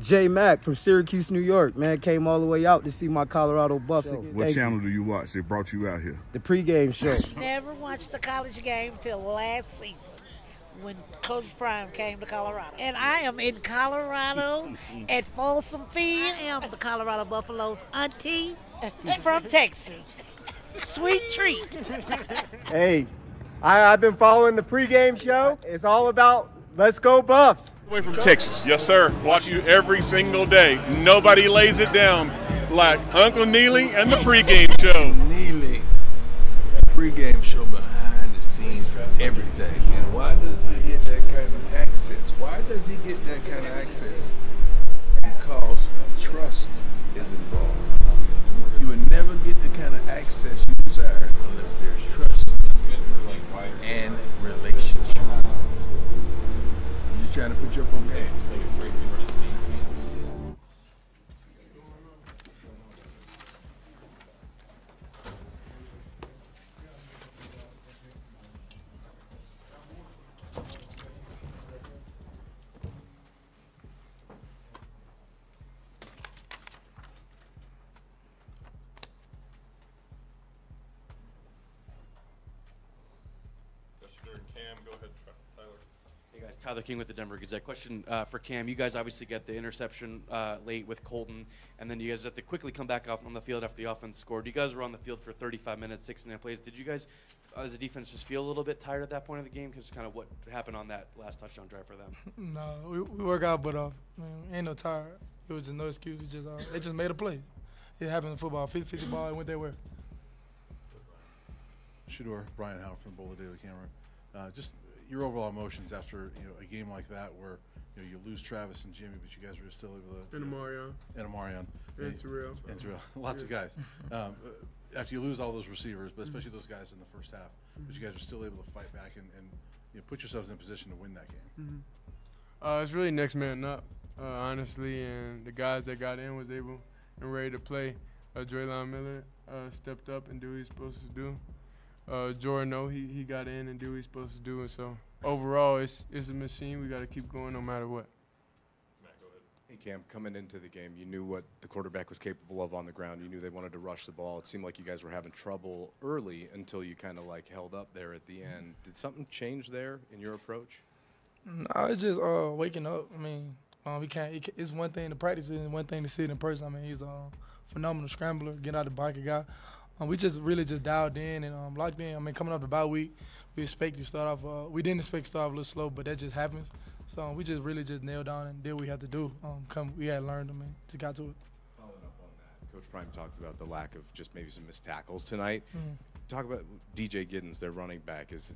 J Mac from Syracuse, New York. Man, came all the way out to see my Colorado Buffs. What channel do you watch? They brought you out here. The pregame show. Never watched the college game till last season when Coach Prime came to Colorado. And I am in Colorado at Folsom Field. I am the Colorado Buffaloes auntie from Texas. Sweet treat. Hey, I've been following the pregame show. It's all about let's go Buffs. Away from Texas. Yes, sir. Watch you every single day. Nobody lays it down like Uncle Neely and the pregame show. Neely, pregame show behind the scenes of everything. And why does he get that kind of access? Why does he get that kind of access? Because trust is involved. You would never get the kind of access you desire unless there's trust and relationship. You're trying to put your up on game. Hey guys, Tyler King with the Denver Gazette. Question for Cam. You guys obviously get the interception late with Colton, and then you guys have to quickly come back off on the field after the offense scored. You guys were on the field for 35 minutes, 69 plays. Did you guys, as a defense, just feel a little bit tired at that point of the game? Because kind of what happened on that last touchdown drive for them? No, we work out, but ain't no tired. It was just no excuse. We just they just made a play. It happened in football. 50-50 ball, it went their way. Shedeur, Brian Howard from the Boulder Daily Camera. Just your overall emotions after a game like that where you lose Travis and Jimmy, but you guys were still able to. And Amarion. And Terrell. Lots of guys. After you lose all those receivers, but especially those guys in the first half, but you guys are still able to fight back and put yourselves in a position to win that game. It's really next man up, honestly, and the guys that got in was able and ready to play. Draylon Miller stepped up and did what he's supposed to do. Jordan, he got in and did what he's supposed to do. And so overall, it's a machine. We got to keep going no matter what. Matt, go ahead. Hey, Cam, coming into the game, you knew what the quarterback was capable of on the ground. You knew they wanted to rush the ball. It seemed like you guys were having trouble early until you kind of held up there at the end. Did something change there in your approach? No, it's just waking up. I mean, we can't. It's one thing to practice it and one thing to see it in person. I mean, he's a phenomenal scrambler, get out the pocket guy. We just really dialed in and locked in. I mean, coming up the bye week, we expect to start off. We didn't expect to start off a little slow, but that just happens. So we just really nailed down and did what we had to do. We had learned, to got to it. Following up on that, Coach Prime talked about the lack of just maybe some missed tackles tonight. Talk about DJ Giddens, their running back. Is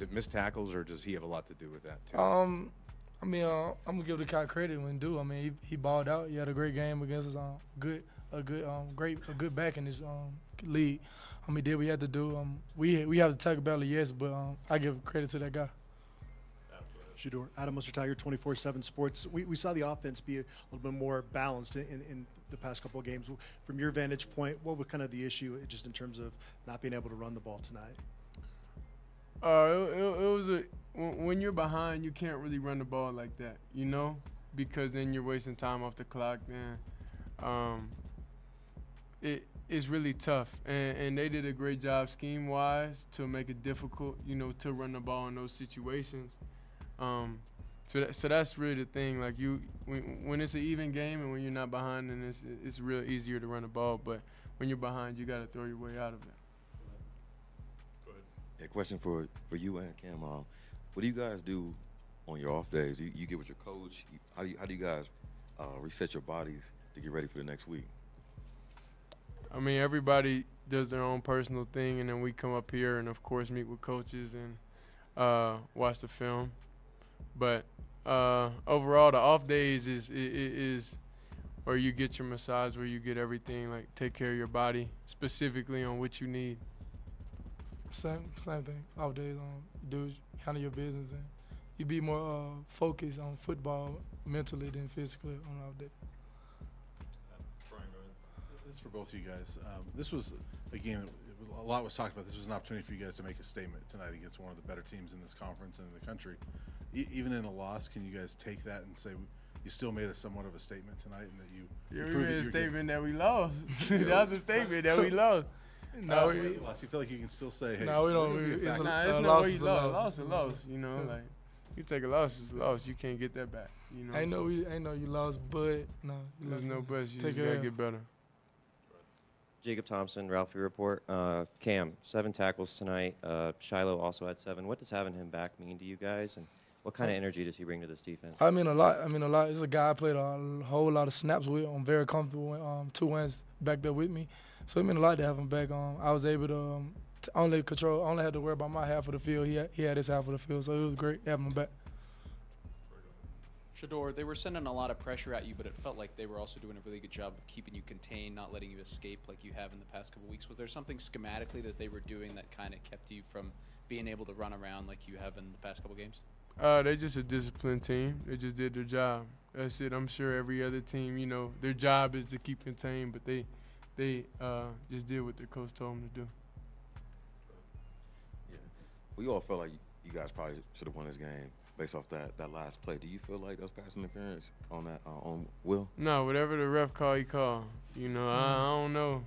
it missed tackles or does he have a lot to do with that too? I'm gonna give the guy credit when due. I mean, he balled out. He had a great game against us. A good back in this league. He did what he had to do. We have the tackle belly, yes, but I give credit to that guy. Shedeur, Adam Muster-Tiger, 24/7 Sports. We saw the offense be a little bit more balanced in the past couple of games. From your vantage point, what was kind of the issue just in terms of not being able to run the ball tonight? When you're behind, you can't really run the ball like that, because then you're wasting time off the clock. Then it's really tough, and they did a great job scheme-wise to make it difficult, to run the ball in those situations. So that's really the thing. Like when it's an even game and when you're not behind, then it's real easier to run the ball. But when you're behind, you got to throw your way out of it. Go ahead. A question for you and Cam. What do you guys do on your off days? You get with your coach. How do you guys reset your bodies to get ready for the next week? I mean, everybody does their own personal thing, and then we come up here and, of course, meet with coaches and watch the film. But overall, the off days is where you get your massage, where you get everything, like take care of your body specifically on what you need. Same thing. Off days, handle your business, and you be more focused on football mentally than physically on off day. This is for both of you guys. This was a game a lot was talked about. This was an opportunity for you guys to make a statement tonight against one of the better teams in this conference and in the country. even in a loss, can you guys take that and say you still made a somewhat of a statement tonight, and that you? Yeah, we made a statement that we lost. That was a statement that we lost. No, you lost. You feel like you can still say, "Hey, no, we don't. It's no way you lost. Lost is lost. You know, like you take a loss, it's a loss. You can't get that back. You know. Ain't no you lost, but no. There's no but. You take just gotta get better. Jacob Thompson, Ralphie Report. Cam, 7 tackles tonight. Shiloh also had 7. What does having him back mean to you guys, and what kind of energy does he bring to this defense? I mean a lot. He's a guy I played a whole lot of snaps with. I'm very comfortable with 2 wins back there with me. So it meant a lot to have him back. I was able to only had to worry about my half of the field. He had his half of the field, so it was great having him back. Shedeur, they were sending a lot of pressure at you, but it felt like they were also doing a really good job of keeping you contained, not letting you escape like you have in the past couple weeks. Was there something schematically that they were doing that kind of kept you from being able to run around like you have in the past couple games? They're just a disciplined team. They just did their job. That's it. I'm sure every other team, you know, their job is to keep contained, but they just did what their coach told them to do. Yeah, we all felt like you guys probably should have won this game based off that last play. Do you feel like that was pass interference on that on Will? No, whatever the ref call, he called. You know, I don't know.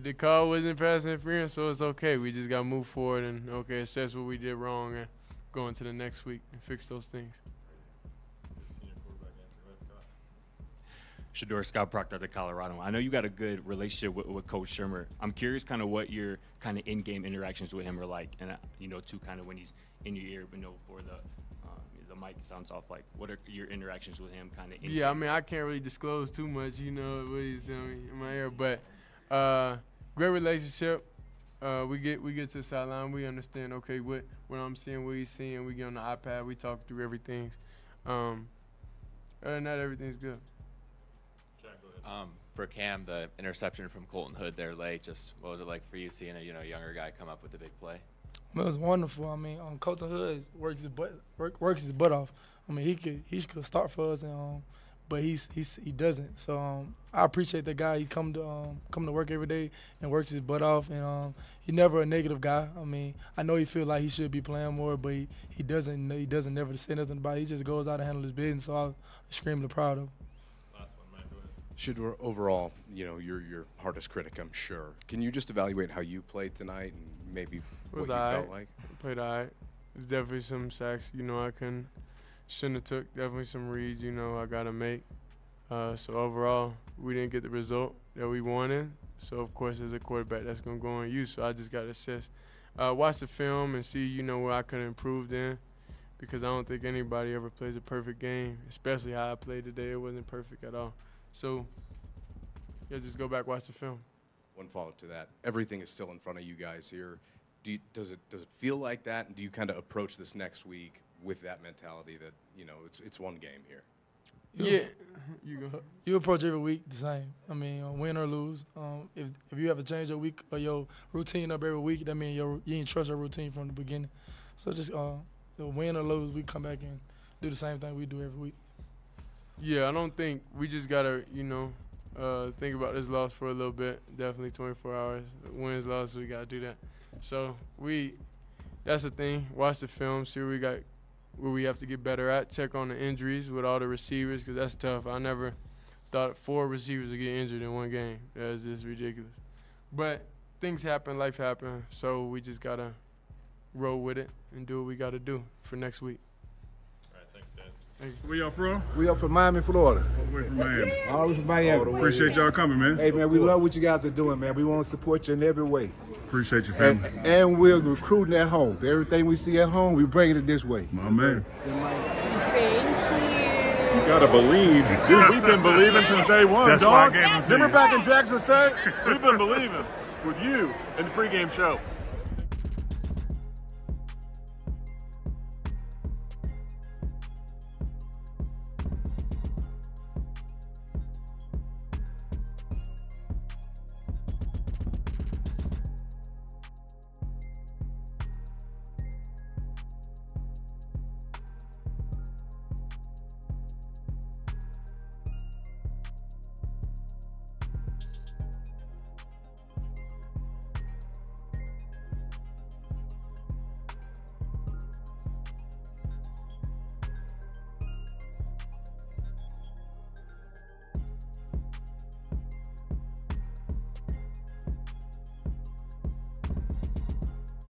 The call wasn't pass interference, so it's okay. We just got to move forward and, assess what we did wrong and go into the next week and fix those things. Shedeur, Scott Proctor at Colorado. I know you got a good relationship with Coach Shermer. I'm curious kind of what your kind of in-game interactions with him are like, and too, kind of when he's in your ear, but before the mic sounds off. Like, what are your interactions with him kind of? Yeah, I mean, I can't really disclose too much, what he's in my ear, but great relationship. We get to the sideline, we understand. Okay, what I'm seeing, what he's seeing. We get on the iPad, we talk through everything. Other than that, everything's good. For Cam, the interception from Colton Hood there late, just what was it like for you seeing a younger guy come up with the big play? It was wonderful. I mean, Colton Hood works his butt off. I mean, he could start for us, but he doesn't. So I appreciate that guy. He come to work every day and works his butt off, and he's never a negative guy. I mean, I know he feels like he should be playing more, but he doesn't. He doesn't never say nothing about it. He just goes out and handles his business. So I'm extremely proud of him. Shedeur, overall, you're your hardest critic, I'm sure. Can you just evaluate how you played tonight and maybe what you felt like? Played all right. There's definitely some sacks, I shouldn't have took. Definitely some reads, I got to make. So overall, we didn't get the result that we wanted. So, of course, as a quarterback, that's going to go on you. So I just got to assess. Watch the film and see, where I could have improved in, because I don't think anybody ever plays a perfect game, especially how I played today. It wasn't perfect at all. So, just go back, watch the film. One follow-up to that. Everything is still in front of you guys here. Does it feel like that? And do you kind of approach this next week with that mentality that, it's one game here? Yeah. You approach every week the same. I mean, win or lose. If you have to change your week or your routine up every week, that means you ain't trust your routine from the beginning. So just win or lose, we come back and do the same thing we do every week. Yeah, I don't think we just got to, think about this loss for a little bit. Definitely 24 hours. Wins, losses, we got to do that. So that's the thing. Watch the film, see where we have to get better at. Check on the injuries with all the receivers, because that's tough. I never thought 4 receivers would get injured in one game. That's just ridiculous. But things happen, life happens, so we just got to roll with it and do what we got to do for next week. Where y'all from? We up from Miami, Florida. All the way from Miami. All the way from Miami. Appreciate y'all coming, man. Hey, man, we love what you guys are doing, man. We want to support you in every way. Appreciate your family. And we're recruiting at home. Everything we see at home, we bring it this way. My man. You gotta believe. Dude, we've been believing since day one, That's dog. why I gave them to Remember you. back in Jackson State? We've been believing with you in the pregame show.